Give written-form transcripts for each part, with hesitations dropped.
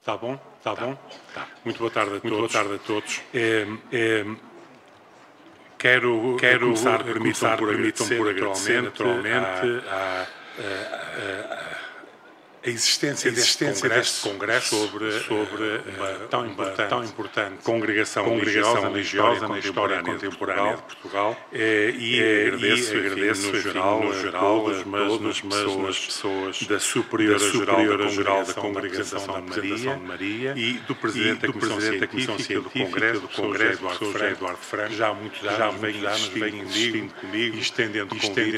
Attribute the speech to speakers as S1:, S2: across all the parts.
S1: Tá bom? Tá bom?
S2: Tá.
S1: Muito boa tarde a todos.
S2: Muito boa tarde a todos.
S1: Quero começar, permitam por agradecer
S2: naturalmente a existência deste congresso sobre uma tão importante congregação religiosa na história contemporânea de Portugal. E agradeço no geral as pessoas da Superiora Geral da Congregação de Maria e do Presidente da Comissão Científica do Congresso, Eduardo Franco, já há muitos anos vem insistindo comigo e estendendo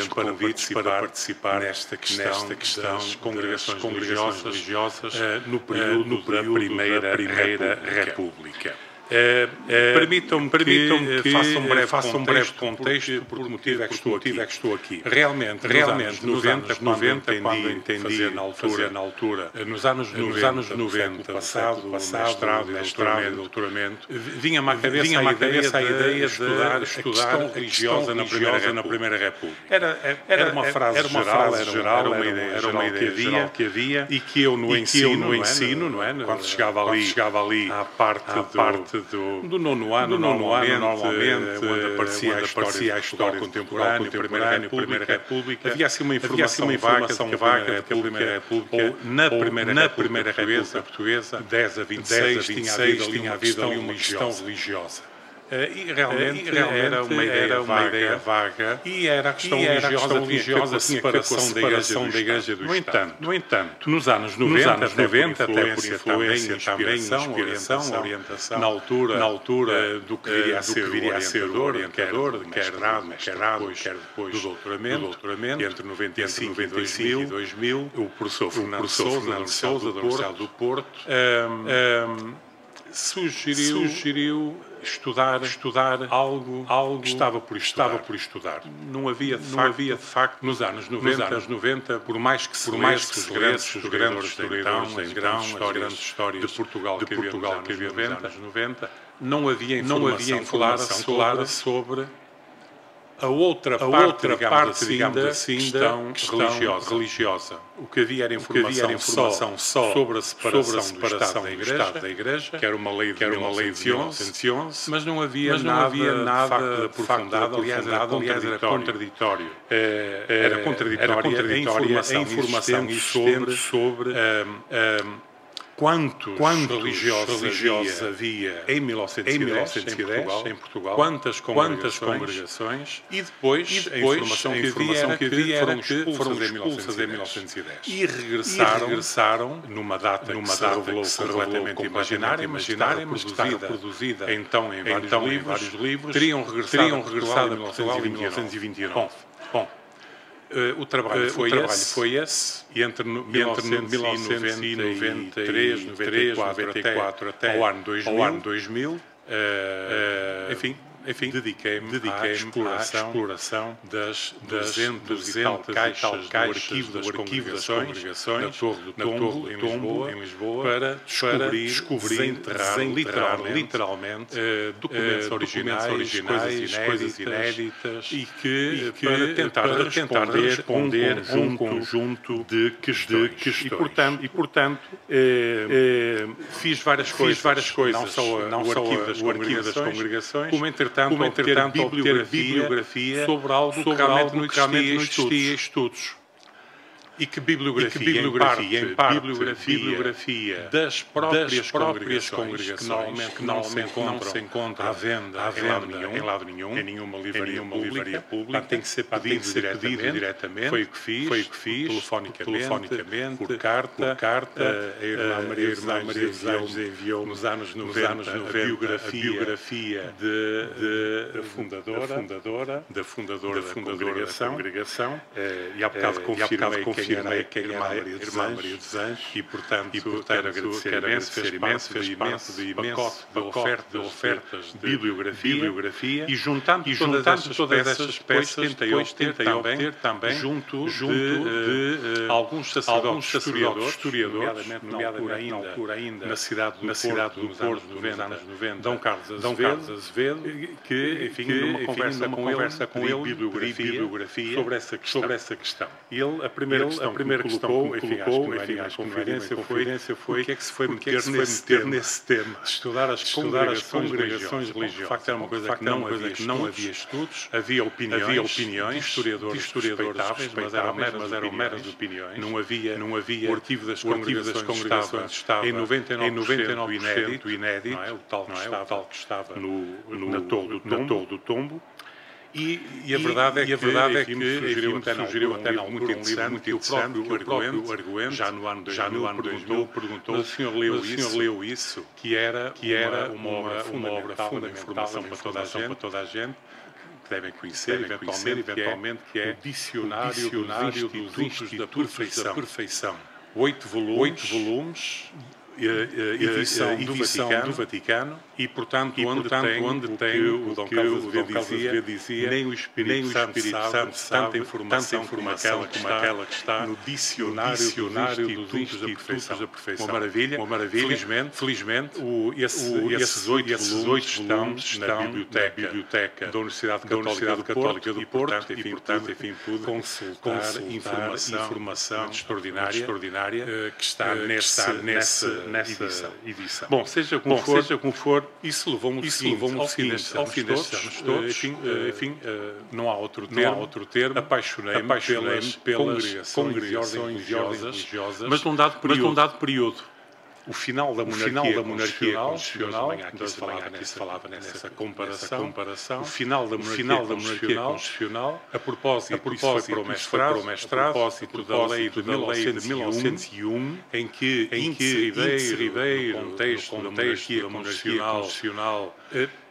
S2: convites para participar nesta questão das congregações religiosas no período da Primeira República. Permitam-me que faça um breve contexto por que motivo é que estou aqui. Realmente nos anos 90, quando entendi na altura, nos anos 90, passado mestrado e doutoramento, vinha-me à cabeça a ideia de estudar a religiosa na Primeira República. Era uma frase geral, era uma ideia que havia e que eu no ensino, não é? Quando chegava ali à parte do nono ano, normalmente, onde aparecia a história contemporânea, a Primeira República, havia assim uma informação vaga de que a Primeira República, ou na Primeira República Portuguesa, 10 a 26, tinha havido ali uma questão religiosa. E realmente era uma ideia vaga e era a questão religiosa, a separação da Igreja do Estado. No entanto, nos anos 90, até por influência, inspiração, orientação, na altura do que viria a ser o orientador, quer depois do doutoramento, entre 95 e 2000, o professor Fernando Sousa, da Universidade do Porto, sugeriu estudar algo que estava por estudar. Não havia de facto nos anos 90, por mais que se lesse os grandes historiadores as grandes histórias de Portugal que havia nos anos 90, não havia informação clara sobre a outra parte, digamos assim, da questão religiosa. O que havia era informação só sobre a separação do Estado da Igreja, que era uma lei de 1911, mas não havia nada aprofundado, aliás, era contraditório. Era contraditória a informação sobre quantos religiosos havia em 1910 em Portugal, quantas congregações e depois a informação que havia era que foram expulsas em 1910 e regressaram numa data que se revelou completamente imaginária, mas que estava produzida então em vários livros, teriam regressado a Portugal em 1929. Bom, o trabalho foi esse, e entre 1993, 94 até ao ano 2000, enfim, dediquei-me à exploração das 200 e tal caixas do arquivo das congregações na Torre do Tombo, em Lisboa, para descobrir, desenterrar literalmente documentos originais, coisas inéditas e para tentar responder um conjunto de questões. E, portanto, fiz várias coisas, não só o arquivo das congregações, como entretanto obter bibliografia sobre algo que realmente não existia estudos. E que bibliografia, em parte, bibliografia das próprias congregações, que normalmente não se encontra à venda em lado nenhum, em nenhuma livraria pública, tem que ser pedido diretamente. Foi o que fiz, telefonicamente, por carta. A irmã Maria enviou nos anos 90 a biografia da fundadora da congregação, e há bocado confirmei quem era a irmã Maria dos Anjos, e portanto quero agradecer imenso, fez parte de imenso pacote de ofertas de bibliografia, e juntando todas essas peças tentei obter também junto de alguns sacerdotes historiadores, nomeadamente na altura ainda na cidade do Porto, nos anos 90, Dom Carlos Azevedo, que enfim, numa conversa com ele, bibliografia sobre essa questão. Ele, a primeira questão que me colocou, enfim, à conferência foi o que é que se foi meter nesse tema. Estudar as congregações religiosas. De facto, era uma coisa que não havia estudos, havia opiniões de historiadores respeitáveis, mas eram meras opiniões. Não havia o arquivo das congregações estava em 99% inédito, não é? O tal que estava na torre do tombo. E a verdade é que sugeriu até um livro muito interessante, que o próprio Arguente, já no ano 2000, perguntou: o senhor leu isso? Que era uma obra fundamental da informação para toda a gente, que devem conhecer eventualmente, que é o Dicionário dos Institutos da Perfeição. 8 volumes, edição do Vaticano, e portanto onde tem o Dom Carlos dizia, nem o Espírito Santo sabe tanta informação como aquela que está no Dicionário dos Institutos da Perfeição. Uma maravilha. Felizmente esses 8 volumes estão na biblioteca da Universidade Católica do Porto, e portanto pude consultar informação extraordinária que está nessa edição. Bom, seja como for, isso levou-me ao fim destes anos todos. Enfim, não há outro termo. Apaixonei-me pelas congregações religiosas, mas num dado período. O final da monarquia constitucional, aqui se falava nessa comparação, o final da monarquia constitucional, a propósito para o mestrado, a propósito da lei de 1901, em que Ribeiro, no contexto da monarquia constitucional,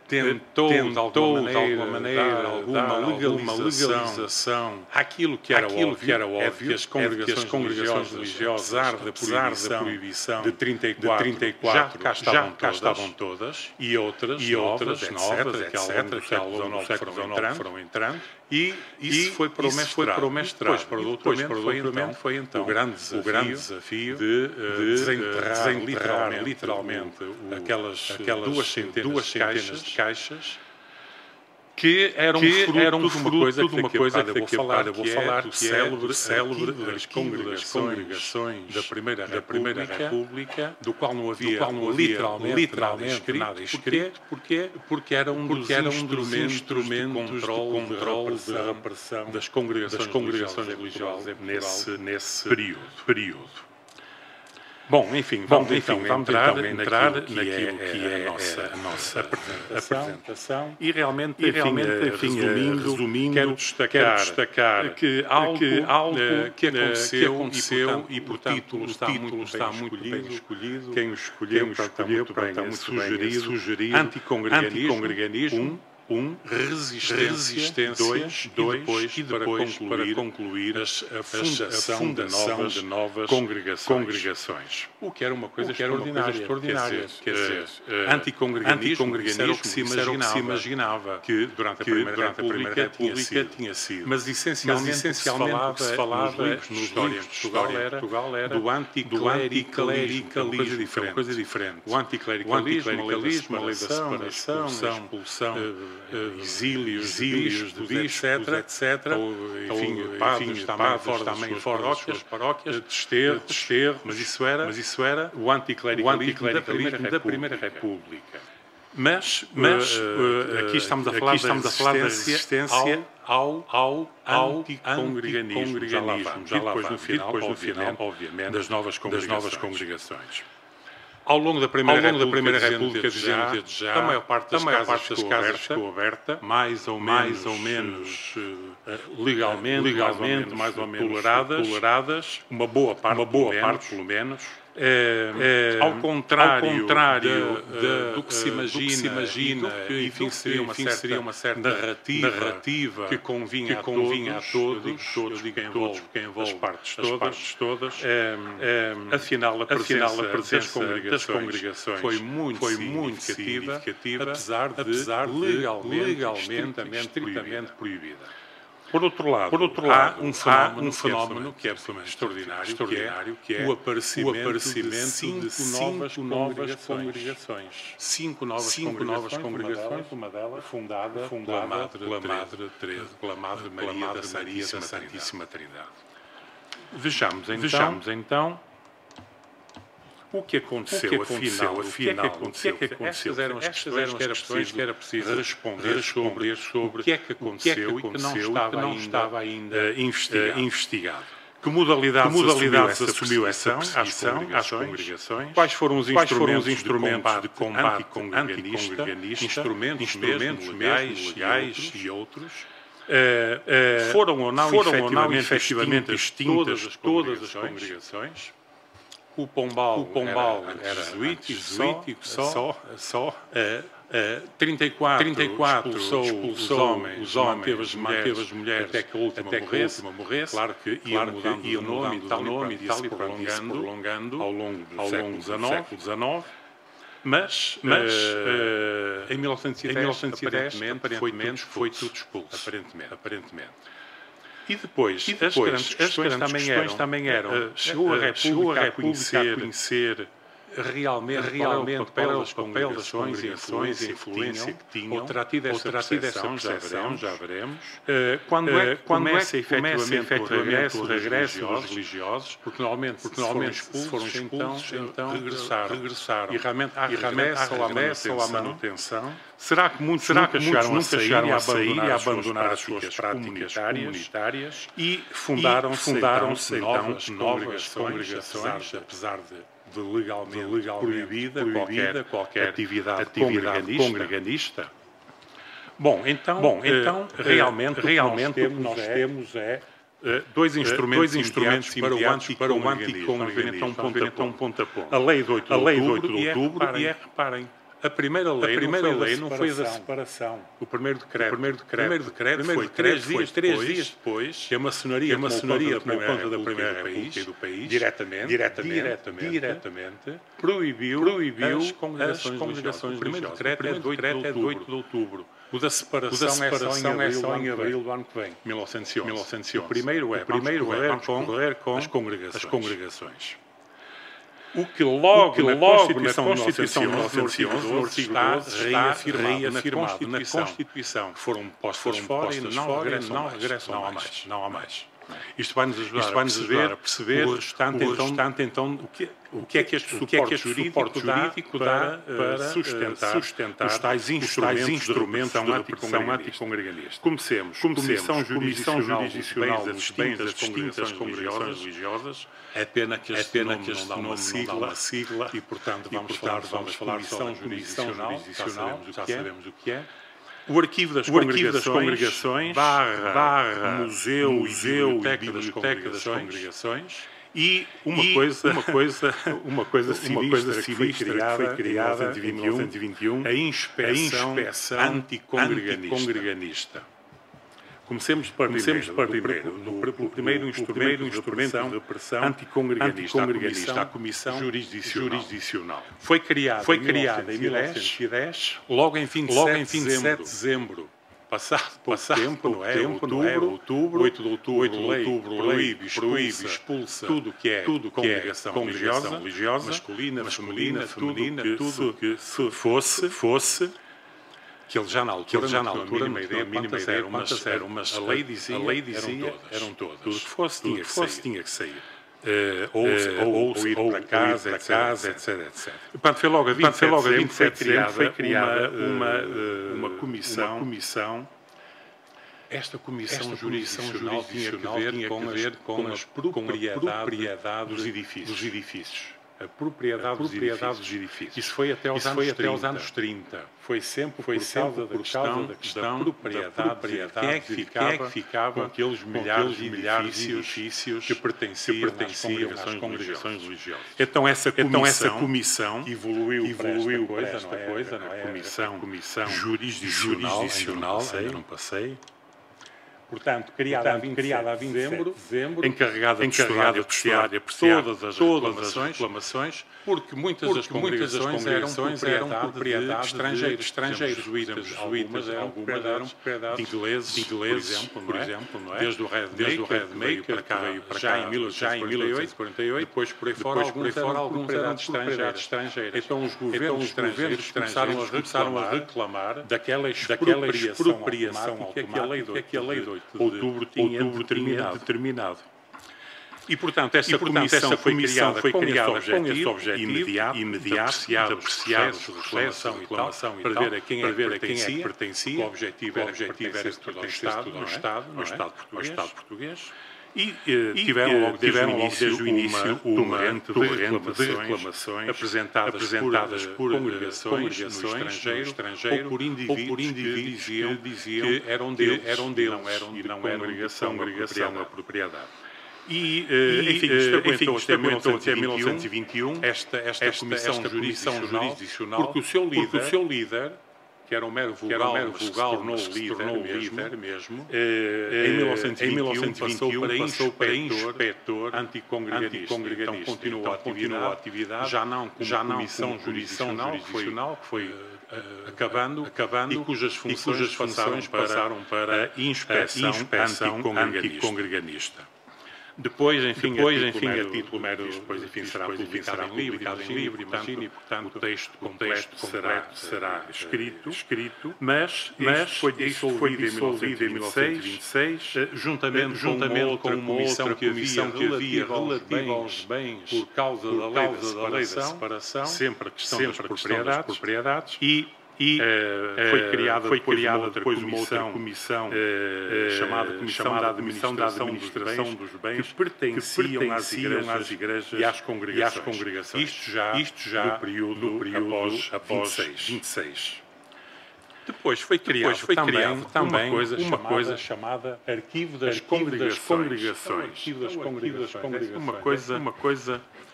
S2: tentou de alguma maneira dar alguma legalização àquilo que era óbvio, que as congregações religiosas, apesar da proibição de 34 já cá estavam todas, e outras novas, etc., que ao longo do século foram entrando. E isso foi para o mestrado. Depois, para o doutoramento, foi então o grande desafio de desenterrar literalmente aquelas 2 centenas de caixas que eram fruto de uma coisa que daqui a bocado eu vou falar, que é do célebre das congregações da Primeira República, do qual não havia literalmente nada escrito. Porque era um dos instrumentos de controle da repressão das congregações religiosas nesse período. Bom, enfim, vamos entrar naquilo que é a nossa apresentação. E realmente, resumindo, quero destacar que algo que aconteceu e, portanto, o título está muito bem escolhido. Quem o escolheu está muito bem sugerido. Anticongreganismo. Resistência, 2, e depois para concluir a fundação de novas congregações. O que era uma coisa extraordinária. Quer dizer, anticongreganismo era o que se imaginava que durante a Primeira República tinha sido. Mas essencialmente o que se falava nos livros de Portugal era do anticlericalismo, uma coisa diferente. O anticlericalismo, a lei da separação, a expulsão, exílios de bispos, etc. Enfim, padres também fora das paróquias, desterro, mas isso era o anticlericalismo da Primeira República. Mas aqui estamos a falar da resistência ao anticongreganismo. Já lá vamos. E depois no final, obviamente, das novas congregações. Ao longo da Primeira República, dizendo desde já, a maior parte das casas ficou aberta, mais ou menos legalmente, mais ou menos toleradas, uma boa parte, pelo menos. Ao contrário do que se imagina, e do que seria uma certa narrativa que convinha a todos, quem envolve as partes todas, afinal a presença das congregações foi muito significativa, apesar de legalmente estritamente proibida. Por outro lado, há um fenómeno que é absolutamente extraordinário, que é o aparecimento de 5 novas congregações. 5 novas congregações, uma delas fundada pela Madre Teresa, pela Madre Maria da Santíssima Trindade. Vejamos então o que aconteceu, afinal, o que é que aconteceu? Estas eram as questões que era preciso responder sobre o que é que aconteceu e que não estava ainda investigado. Que modalidades assumiu essa perseguição às congregações? Quais foram os instrumentos de combate anticongreganista, instrumentos legais e outros? Foram ou não efetivamente extintas todas as congregações? O Pombal era jesuítico só. 34 expulsou os homens, manteve as mulheres até que a última morresse. Claro que ia mudando o nome e tal, e prolongando ao longo do século XIX. Mas em 1910, aparentemente, foi tudo expulso. Aparentemente. E depois as grandes questões também eram chegou a República a conhecer realmente qual era o papel das congregações e a influência que tinham, ou terá tido essa percepção, já veremos. Quando é que começa efetivamente o regresso dos religiosos, porque normalmente se foram expulsos, então regressaram. E realmente há regresso ou há manutenção. Será que muitos nunca chegaram a sair e a abandonar as suas práticas comunitárias e fundaram-se então novas congregações, apesar de legalmente proibida qualquer atividade congreganista? Bom, então realmente o que nós temos é dois instrumentos imediatos para o anticongreganismo, um ponto a ponto. A Lei de 8 de Outubro e reparem, a primeira lei não foi da separação. O primeiro decreto foi 3 dias depois que a maçonaria tomou conta da Primeira República do país, diretamente proibiu as congregações. O primeiro decreto é de 8 de outubro. O da separação é só em abril do ano que vem, 1911. O primeiro é correr com as congregações. O que logo na Constituição de 1911 está reafirmado na Constituição, que foram postas fora e não regressam mais. Não há mais. Isto vai-nos ajudar a perceber o restante então, o que é que este suporte jurídico dá para sustentar os tais instrumentos de repressão anticongreganista. Comecemos. Comissão Jurisdicional das distintas congregações religiosas. É pena que este nome não dá uma sigla e, portanto, vamos falar só da Jurisdicional, já sabemos o que é. O Arquivo das Congregações, / Museu e Biblioteca das Congregações, e uma coisa sinistra que foi criada em 1921, a Inspeção Anticongreganista. Comecemos para o primeiro instrumento de repressão anticongreganista, a Comissão Jurisdicional. Foi criada em 1910, logo em 27 de dezembro. Passado tempo, não é? Outubro, 8 de outubro, proíbe, expulsa tudo que é congregação religiosa, masculina, feminina, tudo que se fosse, que ele já na altura não tinha a mínima ideia quantas eram, mas a lei dizia eram todas. Tudo que fosse tinha que sair. Ou ir para casa, etc. Portanto, foi logo a 27 de dezembro foi criada uma comissão. Esta comissão jurisdicional tinha que ver com a propriedade dos edifícios. A propriedade dos edifícios. Isso foi até aos anos 30. Foi sempre por causa da questão da propriedade. Quem é que ficava com aqueles milhares de edifícios que pertenciam às congregações religiosas? Então essa comissão evoluiu para esta coisa, não é? Comissão jurisdicional, ainda não passei. Portanto, criada a 27 de dezembro, encarregada de apreciar todas as reclamações, porque muitas das congregações eram propriedade de estrangeiros. Algumas eram propriedade de ingleses, por exemplo, não é? Desde o Redmaker, que veio para cá já em 1848, depois por aí fora, alguns eram de propriedade estrangeira. Então os governos estrangeiros começaram a reclamar daquela expropriação automática que a lei de outubro tinha determinado. E, portanto, essa comissão foi criada com esse objetivo imediato de apreciar os processos de reclamação e tal, para ver a quem é que pertencia. O objetivo era pertencer ao Estado português. E tiveram logo desde o início uma torrente de reclamações apresentadas por congregações no estrangeiro ou por indivíduos que diziam que eram deles e não eram congregação a propriedade. Enfim, isto aguentou até 1921 esta comissão jurisdicional, porque o seu líder, que era um mero vogal, mas se tornou líder mesmo, em 1921 passou para inspetor anticongreganista. Então continuou a atividade, já não como comissão jurisdicional, que foi acabando e cujas funções passaram para a inspeção anticongreganista. Depois, enfim, a título mero, será publicado em livro, imagine, portanto, o texto completo será escrito, mas foi dissolvido em 1926, juntamente com uma outra comissão que havia relativa aos bens por causa da lei da separação, sempre a questão das propriedades, e foi criada depois uma outra comissão chamada Comissão da Administração dos Bens que pertenciam às igrejas e às congregações. Isto já no período após 26. Depois foi criado também uma coisa chamada Arquivo das Congregações.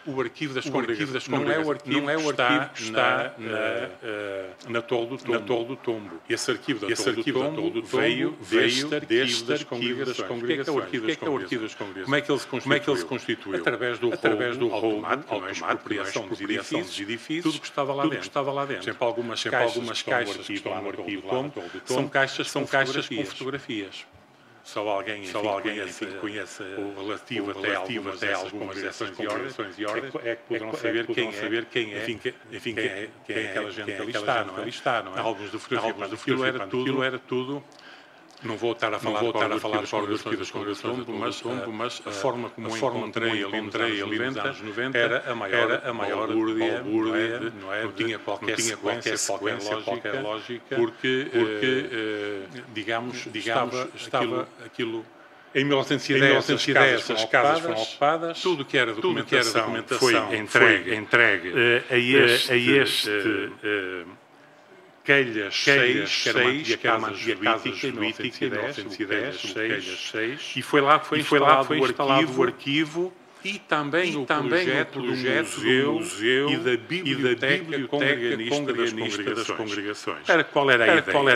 S2: O Arquivo das Congregações não é o arquivo que está na Torre do Tombo. Esse arquivo da Torre do Tombo veio deste Arquivo das Congregações. O que é que é o Arquivo das Congregações? Como é que ele se constituiu? Através do roubo automático, expropriação dos edifícios, tudo que estava lá dentro. Sempre algumas caixas que estão no Arquivo Tombo são caixas com fotografias. Só alguém conhece o relativo até algumas dessas congregações e ordens é que poderão saber quem é aquela gente que ali está, não é? Alguns do fotografia, mas aquilo era tudo. Não vou estar a falar das congregações, mas a forma como encontrei ali nos anos 90 era a maior balbúrdia, não é? Não tinha qualquer sequência, qualquer lógica, porque digamos, estava aquilo. Em 1910 as casas foram ocupadas, tudo que era documentação foi entregue a este Quelhas 6, que era uma antiga casa jesuítica, em 1910, e foi lá que foi instalado o arquivo e também o projeto do museu e da biblioteca congreganista das congregações. Qual era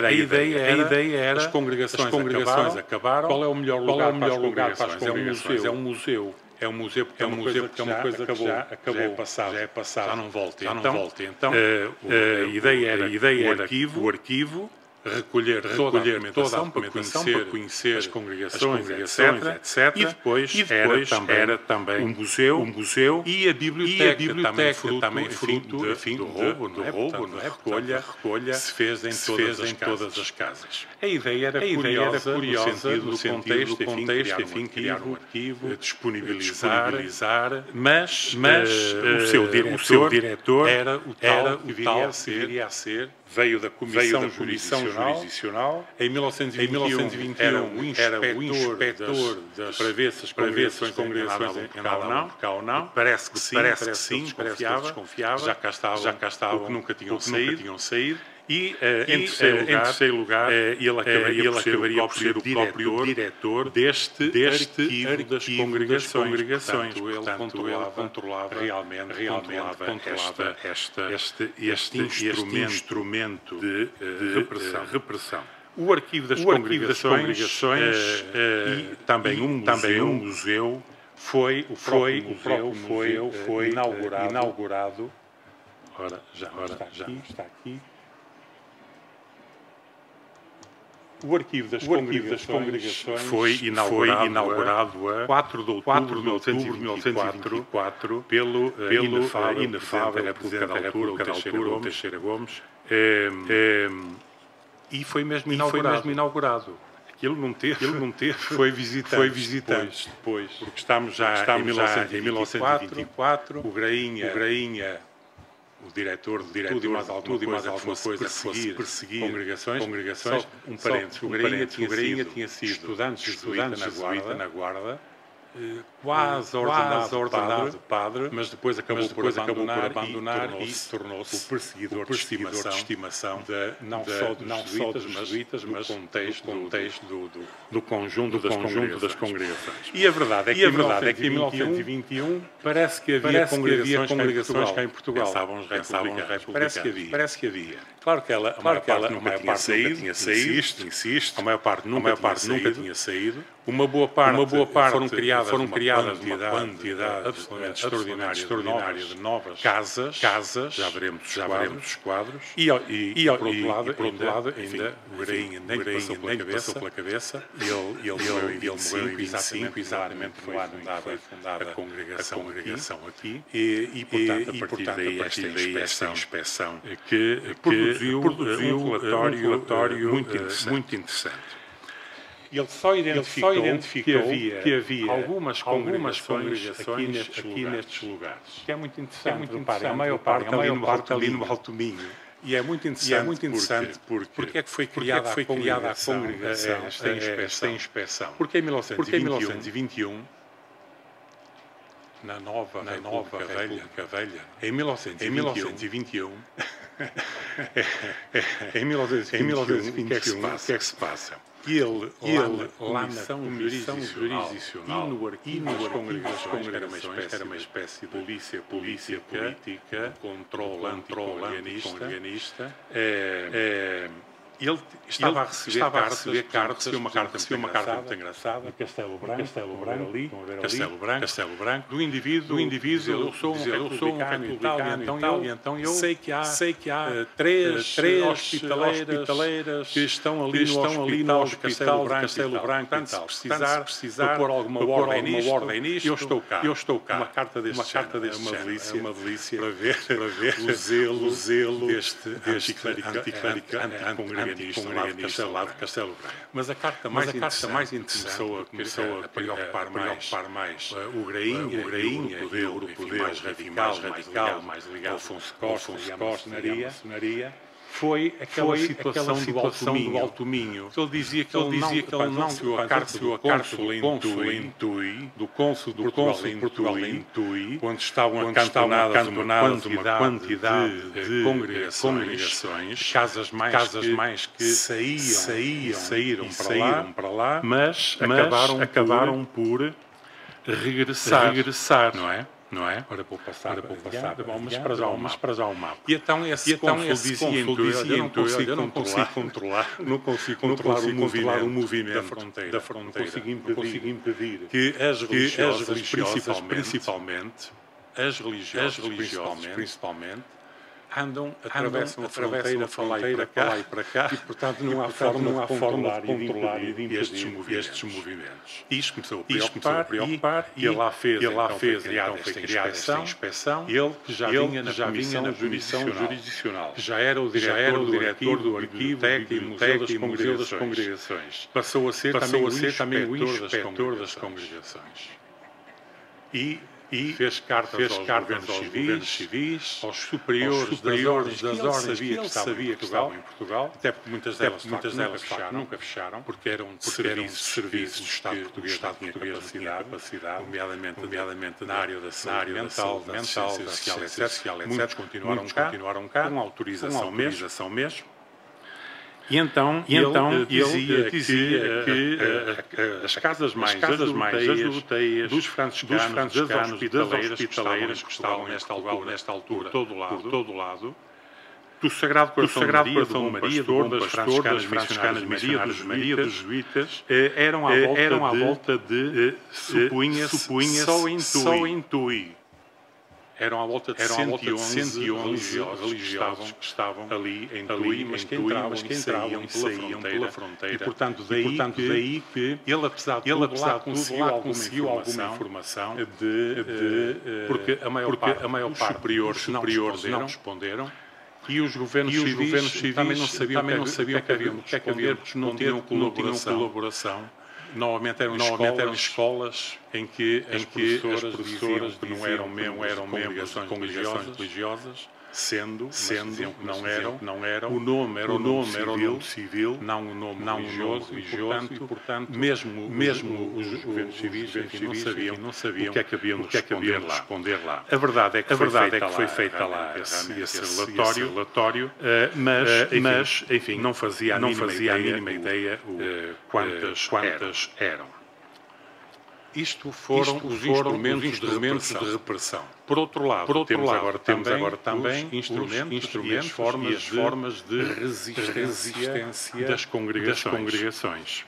S2: a ideia? A ideia era as congregações acabaram. Qual é o melhor lugar para as congregações? É um museu. É um museu porque é uma coisa que já acabou, já é passado, já não volta. Então, a ideia era o arquivo, recolher toda a documentação para conhecer as congregações, etc. E depois era também um museu e a biblioteca também fruto do roubo, não é? Recolha se fez em todas as casas. A ideia era curiosa no sentido do contexto, criar um arquivo, disponibilizar, mas o seu diretor era o tal que viria a ser, veio da Comissão Jurisdicional. Em 1921 era o inspetor para ver se as congregações andavam por cá ou não. Parece que sim, desconfiava. Já cá estava, porque nunca tinham saído. E, em terceiro lugar, ele acabaria por ser o próprio diretor deste arquivo das congregações. Portanto, ele controlava realmente este instrumento de repressão. O Arquivo das Congregações e também um museu foi inaugurado. Ora, já está aqui. O Arquivo das Congregações foi inaugurado a 4 de outubro de 1924 pelo inefável Presidente da República, o Teixeira Gomes, e foi mesmo inaugurado. Ele não teve, foi visitante. Depois, porque estamos já em 1924, o Grainha, o diretor de tudo e mais alguma coisa que fosse perseguir congregações. Um parênteses, o Grainha tinha sido estudante jesuíta na Guarda, quase ordenado padre, mas depois acabou por abandonar e tornou-se o perseguidor de estimação não só dos jesuítas, mas do conjunto das congregações. E a verdade é que em 1921 parece que havia congregações cá em Portugal. Pensavam os republicanos. Parece que havia. Claro que a maior parte nunca tinha saído, insisto, a maior parte nunca tinha saído. Uma boa parte foram criadas uma quantidade absolutamente extraordinária de novas casas, já veremos os quadros, e por outro lado, ainda o Grainha nem passou pela cabeça, ele morreu em 25, exatamente no ano em que foi fundada a congregação aqui, e portanto, a partir daí esta inspeção que produziu um relatório muito interessante. Ele só identificou que havia algumas congregações aqui nestes lugares. Que é muito interessante. A maior parte ali no Alto Minho. E é muito interessante porque é que foi criada a congregação esta inspeção. Porque em 1921, na nova República Velha, em 1921, o que é que se passa? Ele lá na Comissão Jurisdicional e nas congregações, que era uma espécie de polícia política, controle anticongreganista, ele estava a receber cartas, recebeu uma carta muito engraçada, de Castelo Branco, do indivíduo, eu sou um republicano e então eu sei que há três hospitaleiras que estão ali no hospital de Castelo Branco, portanto, se precisar pôr alguma ordem nisto, eu estou cá. Uma carta deste género, uma delícia para ver o zelo deste anticlerical de Castelo Branco. Mas a carta mais interessante começou a preocupar mais o Grainha, o grupo dele, mais radical, mais ligado ao Afonso Costa e à maçonaria, foi aquela situação do Alto Minho. Ele dizia que ele não recebeu a carta do cônsul em Tui, do cônsul de Portugal em Tui, quando estavam acantonadas uma quantidade de congregações, casas mais que saíram para lá, mas acabaram por regressar, não é? Ora, vou passar. Vamos para já o mapa. E então esse cônsul dizia, eu não consigo controlar o movimento da fronteira. Não consigo impedir que as religiosas, principalmente, atravessam a fronteira para lá e para cá, e portanto não há forma de controlar e de impedir estes movimentos. Isto começou a preocupar e ele lá fez criada esta inspeção, ele que já vinha na comissão jurisdicional, que já era o diretor do arquivo, biblioteca e museu das congregações. Passou a ser também o inspetor das congregações. E fez cartas aos governos civis, aos superiores das ordens que ele sabia que estavam em Portugal, até porque muitas delas nunca fecharam, porque eram serviços do Estado português tinha capacidade, nomeadamente na área da saúde mental, da social, etc. Muitos continuaram cá, com autorização mesmo. E então ele dizia que as casas mais adulteias dos franciscanos, das hospitaleiras que estavam nesta altura, por todo lado, do Sagrado Coração de Maria, do Bom Pastor, das Franciscanas Maria dos Jesuítas, eram à volta de, supunha-se, só em Tui. Eram à volta de 111 religiosos que estavam ali em Tui, mas que entravam e saíam pela fronteira. E, portanto, daí que ele, apesar de tudo, lá conseguiu alguma informação porque a maior parte dos superiores não responderam, E os governos civis também não sabiam o que haviam de responder, porque não tinham colaboração. Normalmente eram escolas em que as professoras diziam que não eram membros de congregações religiosas, sendo não eram, o nome era o nome civil, não o nome religioso, e portanto mesmo os governos civis não sabiam o que é que haviam de responder lá. A verdade é que foi feita lá esse relatório, mas enfim, não fazia a mínima ideia quantas eram. Isto foram os instrumentos de repressão. Por outro lado, temos agora também instrumentos e formas de resistência das congregações.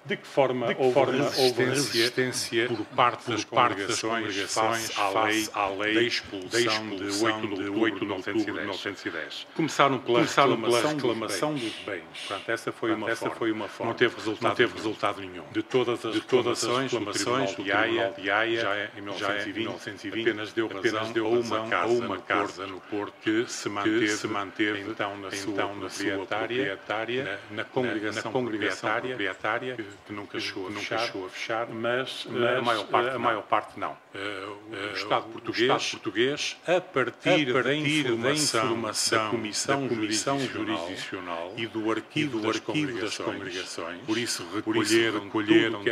S2: De que forma houve resistência por parte das congregações face à lei da expulsão de 8 de outubro de 1910? Começaram pela reclamação dos bens. Portanto, essa foi uma forma. Não teve resultado nenhum. De todas as reclamações do Tribunal de Haia, já em 1920, apenas deu razão a uma casa no Porto que se manteve então na sua proprietária, na congregação proprietária, que nunca chegou a fechar, mas a maior parte não. O Estado português, a partir da informação da Comissão Jurisdicional e do Arquivo das Congregações, por isso recolheram tudo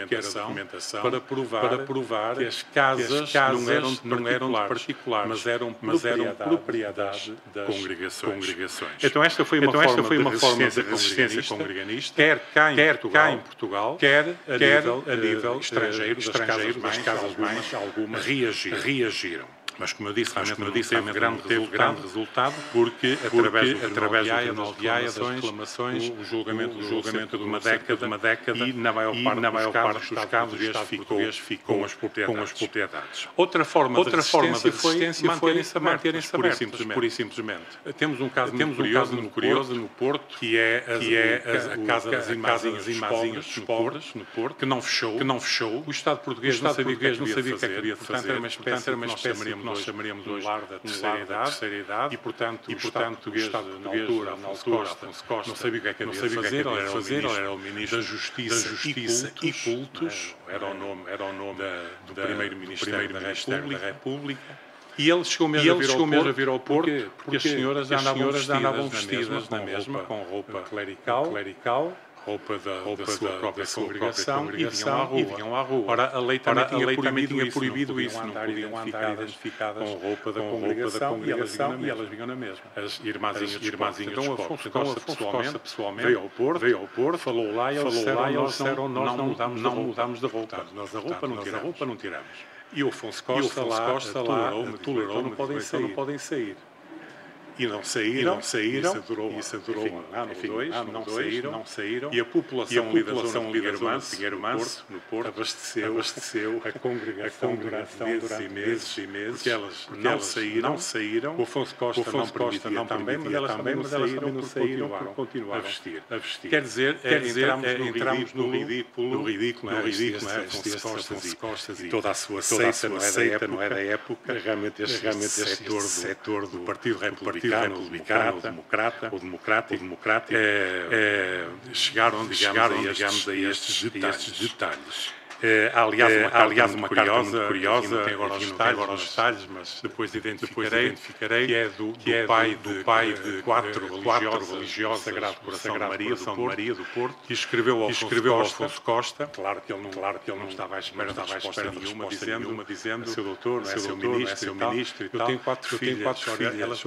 S2: que era documentação para provar que as casas não eram de particular, mas eram propriedade das congregações. Então esta foi uma forma de resistência congreganista, quer cá em Portugal, quer a nível estrangeiro, das casas-mães, algumas reagiram. Mas, como eu disse, teve grande resultado, porque através do Tribunal de Haia, das reclamações, o julgamento de uma década, e na maior parte dos casos, o Estado português ficou com as propriedades. Outra forma de resistência foi manterem-se abertas, pura e simplesmente. Temos um caso muito curioso no Porto, que é a Casa das Irmãzinhas dos Pobres, no Porto, que não fechou. O Estado português não sabia o que havia de fazer. Portanto, era uma espécie que nós chamaríamos hoje lar da terceira idade, e portanto o Estado português, na altura, Afonso Costa, não sabia o que é que havia de fazer. Ele era o Ministro da Justiça e Cultos, era o nome do primeiro Ministério da República. E ele chegou mesmo a vir ao Porto, porque as senhoras andavam vestidas na mesma, com roupa clerical, roupa da sua própria congregação, e vinham à rua. Ora, a lei também tinha proibido isso, não podiam andar identificadas com roupa da congregação, e elas vinham na mesma. As irmãzinhas então, Afonso Costa pessoalmente veio ao Porto, falou lá, e eles disseram, nós não mudamos de roupa. Nós a roupa não tiramos. E o Afonso Costa lá tolerou, não podem sair. E não saíram, isso durou um ano ou dois, não saíram, e a população ali da zona de Pinheiro Manso, no Porto, abasteceu a congregação durante meses, porque elas não saíram, o Afonso Costa não permitia também, mas elas também não saíram porque continuaram a vestir. Quer dizer, entramos no ridículo, Afonso Costa e toda a sua seita, não é da época, realmente este setor do Partido Republicano, o democrático, chegaram, digamos, a estes detalhes. Aliás, uma carta muito curiosa, não tem agora os detalhes, mas depois identificarei, que é do pai de quatro religiosos, Sagrado Coração de Maria do Porto, que escreveu ao Afonso Costa. Claro que ele não estava à espera de resposta nenhuma, dizendo, seu doutor, não é seu ministro e tal. Eu tenho quatro filhas, elas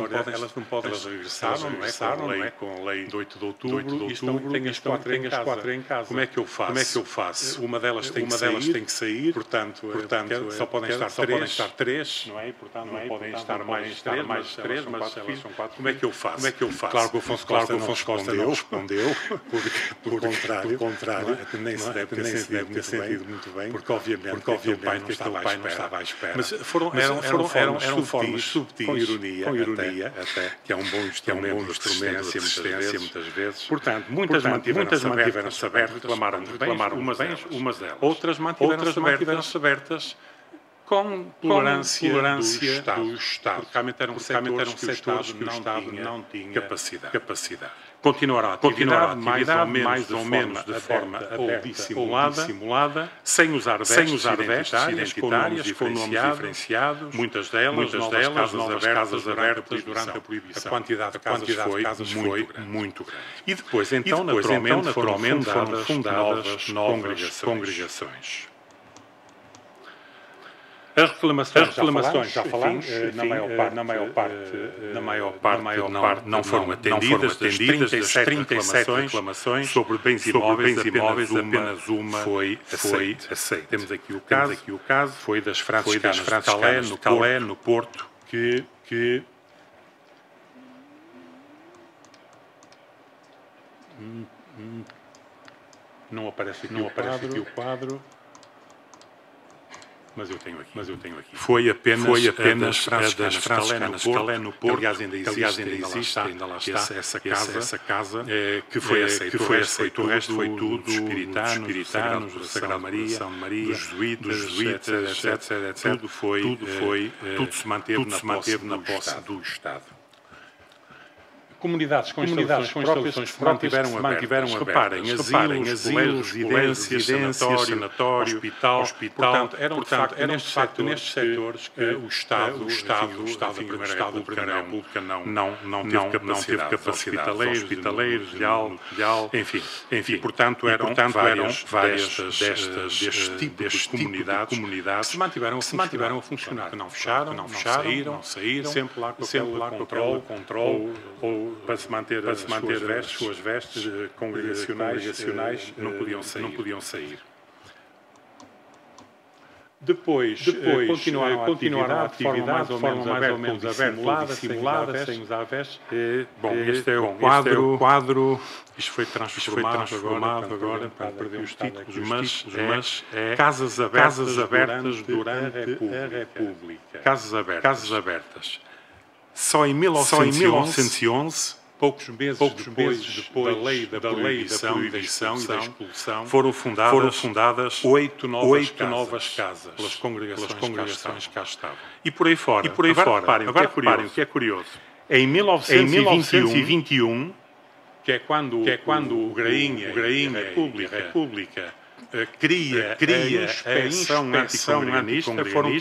S2: não podem, elas regressaram, não é? Com a lei de 8 de outubro, e tenho as quatro em casa. Como é que eu faço? Uma delas tem que sair, portanto só podem estar três, não é? Portanto, não podem estar mais três, mas elas são quatro. Como é que eu faço? Claro que o Afonso Costa não respondeu, por contrário, nem se deve ter sentido muito bem, porque obviamente o pai não estava à espera. Mas eram formas subtis, com ironia até, que é um bom instrumento de resistência muitas vezes. Portanto, muitas mantiveram-se abertas, reclamaram bens, umas delas. Outras mantiveram-se abertas, com tolerância do Estado.
S1: Porque realmente eram setores que o Estado não tinha capacidade.
S2: Continuar a atividade mais ou menos de forma
S1: ou
S2: dissimulada, sem usar vestes identitárias, com nomes diferenciados, muitas delas novas casas abertas durante a proibição.
S1: A quantidade de casas
S2: foi muito grande. E depois, naturalmente, foram fundadas novas congregações. As reclamações já falamos, na maior parte não foram atendidas. Das 37 reclamações sobre bens imóveis, apenas uma foi aceita. Temos aqui o caso, foi das franciscanas de Calais, no Porto, que não aparece aqui o quadro. Mas eu tenho aqui. Foi apenas das franciscanas no Porto, aliás ainda existe, ainda lá está essa casa que foi aceito. O resto foi tudo dos espiritanos, da Sagrada Maria, dos jesuítas, etc. Tudo se manteve na posse do Estado.
S1: Comunidades com instalações próprias que se mantiveram abertas.
S2: Reparem, asilos, residências, sanatório, hospital. Portanto, eram de facto nestes setores que o Estado da Primeira República não teve capacidade. Hospitaleiros, Leal, enfim. Portanto, eram várias destes tipos de comunidades que se mantiveram a funcionar. Que não fecharam, não saíram, sempre lá com aquele controle para se manter as suas vestes congregacionais não podiam sair. Depois continuaram a atividade de forma mais ou menos aberta, dissimulada, sem usar vestes. Bom, este é o quadro. Isto foi transformado agora para perder os títulos, mas é Casas Abertas durante a República. Casas Abertas. Só em 1911, poucos meses depois da lei da proibição e da expulsão, foram fundadas 8 novas casas pelas congregações que cá estavam. E por aí fora. Reparem o que é curioso. Em 1921, que é quando o Grainha e a República cria a inspeção anticongraganista, foram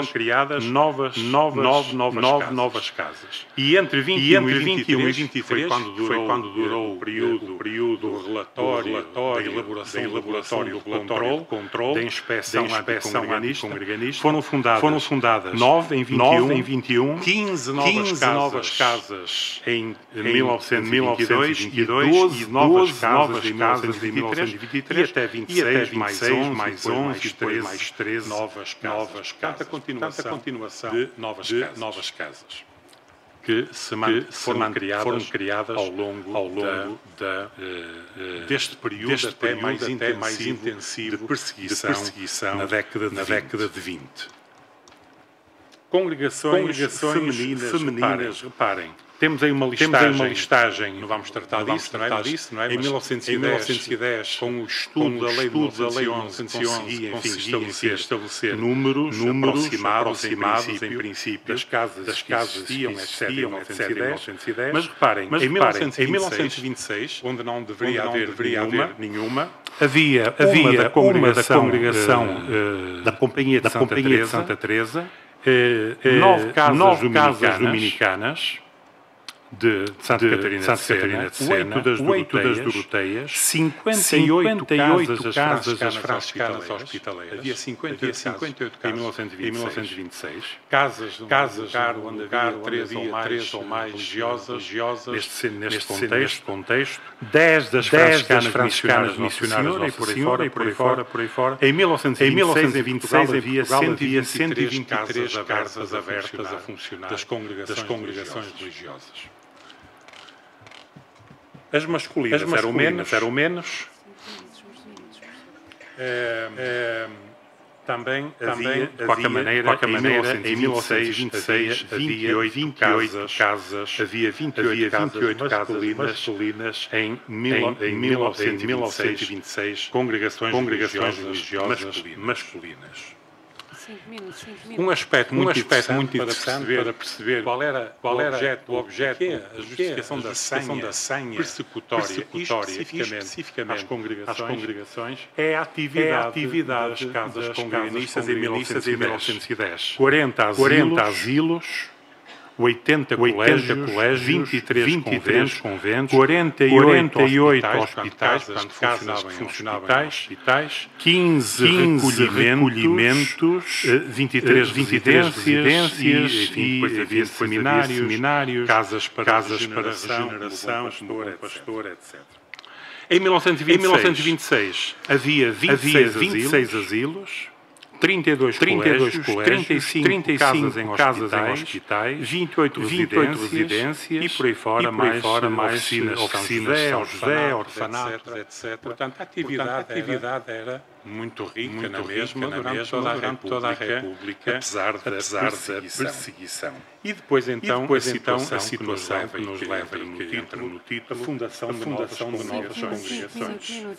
S2: criadas novas casas. E entre 21 e 23 foi quando durou o período do relatório da elaboração do controle da inspeção anticongraganista. Foram fundadas 9 em 21, 15 novas casas em 1922 e 12 novas casas em 1923 e até 26 mais 11 e depois mais 13 novas casas. Tanta continuação de novas casas que foram criadas ao longo deste período até mais intensivo de perseguição na década de 20. Congregações femininas, reparem. Temos aí uma listagem, não vamos tratar disso, não é? Em 1910, com o estudo da lei de 1911, conseguia estabelecer números aproximados, em princípio, das casas que existiam, etc. Em 1910. Mas reparem, em 1926, onde não deveria haver nenhuma, havia uma da congregação da Companhia de Santa Teresa, 9 casas dominicanas, de Santa Catarina de Sena, 8 das Doroteias, 58 casas das franciscanas hospitaleiras. Havia 58 casas em 1926. Casas onde havia 3 ou mais religiosas neste contexto. 10 das franciscanas missionárias e por aí fora. Em 1926 havia 123 casas abertas a funcionar das congregações religiosas. As masculinas eram menos. Também havia, de qualquer maneira, em 1926 havia 28 casas masculinas em 1926, congregações religiosas masculinas. Um aspecto muito interessante para perceber qual era o objeto, a justificação da senha persecutória especificamente às congregações, é a atividade das casas congreganistas em 1910. 40 asilos, 80 colégios, 23 conventos, 48 hospitais, casas que funcionavam em hospitais, 15 recolhimentos, 23 residências e depois havia seminários, casas para regeneração, pastor, etc. Em 1926 havia 26 asilos, 32 colégios, 35 casas em hospitais, 28 residências e por aí fora mais oficinas São José, orfanatos, etc. Portanto, a atividade era muito rica na mesma durante toda a República, apesar da perseguição. E depois então a situação que nos leva no título, a fundação de novas congregações.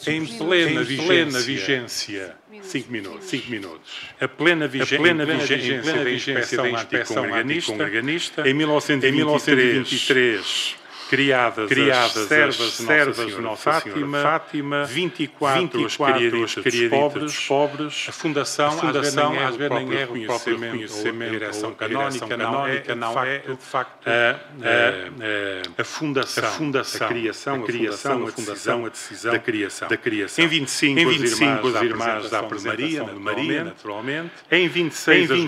S2: Em plena vigência, 5 minutos. A plena vigência da inspeção anticongreganista, em 1923, criadas servas de Nossa Senhora Fátima, 24 as criaditas pobres, a fundação às vezes nem é o próprio reconhecimento, a direção canónica, não é de facto a fundação, a criação, a decisão da criação. Em 25 as irmãs da Maria, naturalmente. Em 26 as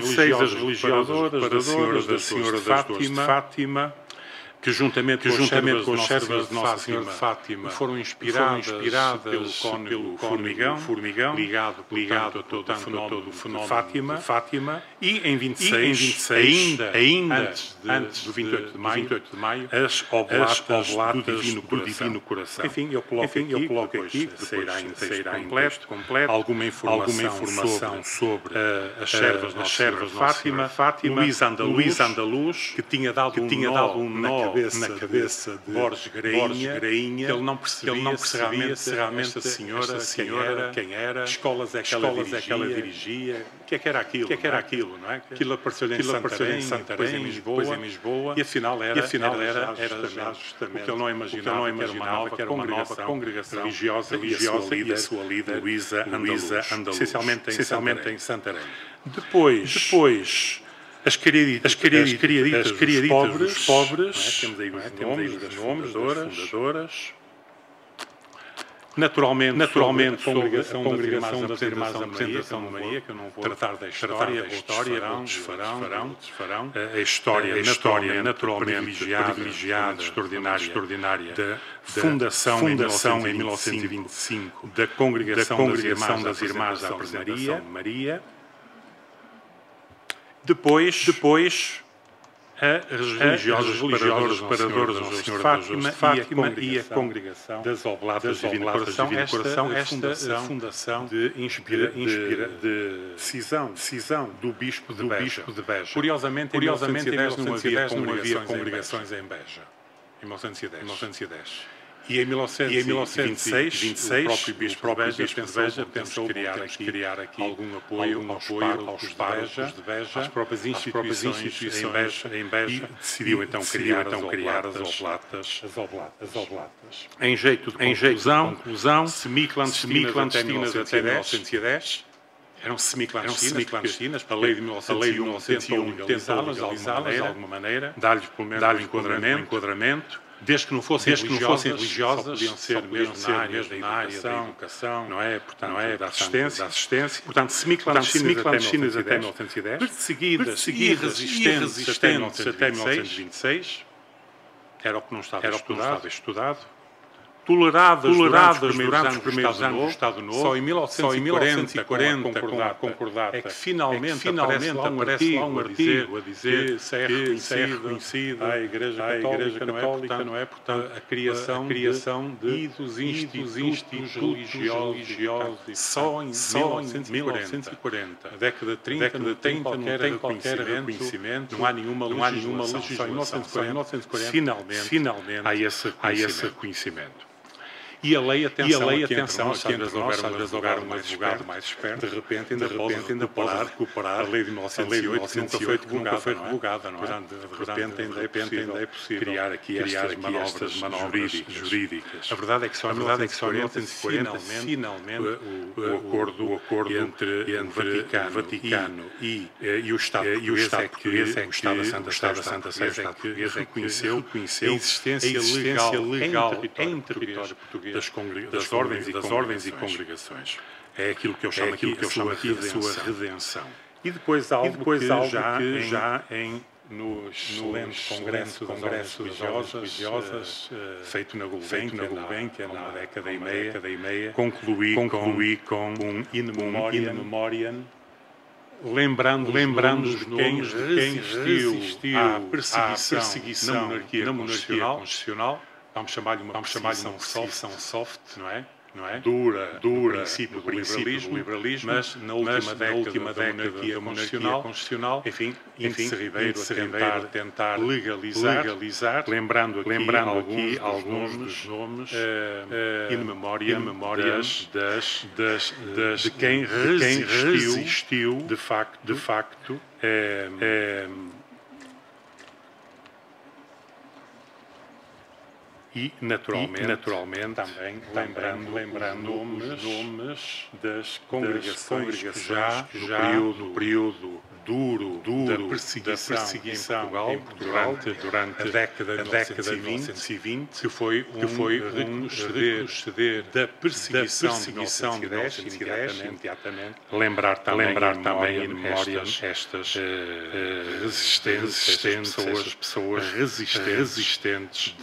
S2: religiosas para a Senhora das Dores de Fátima, que juntamente com as servas de Nossa Senhora de Fátima foram inspiradas pelo formigão, ligado a todo o fenómeno de Fátima, e em 26, ainda antes do 28 de maio, as oblatas do Divino Coração. Enfim, eu coloco aqui, sairá em texto completo, alguma informação sobre as servas de Nossa Fátima, Luís Andaluz, que tinha dado um nó na cabeça de Borges Grainha, que ele não percebia se realmente essa senhora, quem era, escolas é que ela dirigia, o que é que era aquilo, não é? Aquilo apareceu-lhe em Santarém, em Lisboa, e afinal era justamente o que ele não imaginava, que era uma nova congregação religiosa e a sua líder, Luísa Andaluz, essencialmente em Santarém. Depois as criaditas pobres, temos aí os nomes das fundadoras. Naturalmente a congregação das Irmãs da Apresentação de Maria, que eu não vou tratar da história, outros farão. A história naturalmente privilegiada, extraordinária, da fundação em 1925 da Congregação das Irmãs da Apresentação de Maria. Depois as religiosas paradoras da Nossa Senhora de Fátima e a Congregação das Oblatas do Divino Coração, esta fundação de decisão do Bispo de Beja. Curiosamente, em 1910 não havia congregações em Beja. Em 1910. E em 1926, o próprio Bispo de Beja pensou criar aqui algum apoio aos párocos de Beja, às próprias instituições em Beja, e decidiu então criar as oblatas. Em jeito de conclusão, semiclandestinas até 1910, eram semiclandestinas, a lei de 1901 tentou legalizá-las de alguma maneira, dar-lhes pelo menos um enquadramento. Desde que não fossem religiosas, podiam ser mesmo na área da educação, não é? Portanto, da assistência. Portanto, semiclandestinas até 1910, perseguidas e resistentes até 1926, era o que não estava estudado. Toleradas durante os primeiros anos do Estado Novo, só em 1940, com a concordata, é que finalmente aparece lá um artigo a dizer que é reconhecido a Igreja Católica, não é? Portanto, a criação de dos institutos religiosos, só em 1940. A década de 30 não tem qualquer reconhecimento, não há nenhuma legislação. Só em 1940, finalmente, há esse reconhecimento. E a lei, atenção, aqui entre nós, às vezes houver um advogado mais esperto, de repente ainda pode recuperar a lei de 1908, que nunca foi revogada, não é? De repente ainda é possível criar aqui estas manobras jurídicas. A verdade é que só em 1940, finalmente, o acordo entre o Vaticano e o Estado português é que o Estado da Santa Sé reconheceu a existência legal em território português das ordens e congregações. É aquilo que eu chamo aqui a sua redenção. E depois algo que já nos congressos religiosas, feito na Gulbenkian, na década e meia, concluí com um in memoriam, lembrando de quem resistiu à perseguição na monarquia constitucional. Vamos chamar-lhe uma perseguição soft, não é? Dura no princípio do liberalismo, mas na última década da monarquia constitucional, enfim, Índice Ribeiro a tentar legalizar, lembrando aqui alguns dos nomes in memoriam de quem resistiu de facto e naturalmente também lembrando os nomes das congregações que já no período duro da perseguição em Portugal durante a década de 1920, que foi um retroceder da perseguição de 1910, imediatamente. Lembrar também em memória estas pessoas resistentes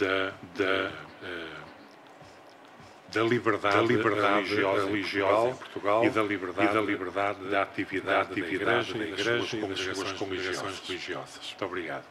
S2: da liberdade religiosa em Portugal e da liberdade da atividade da Igreja e das suas congregações religiosas. Muito obrigado.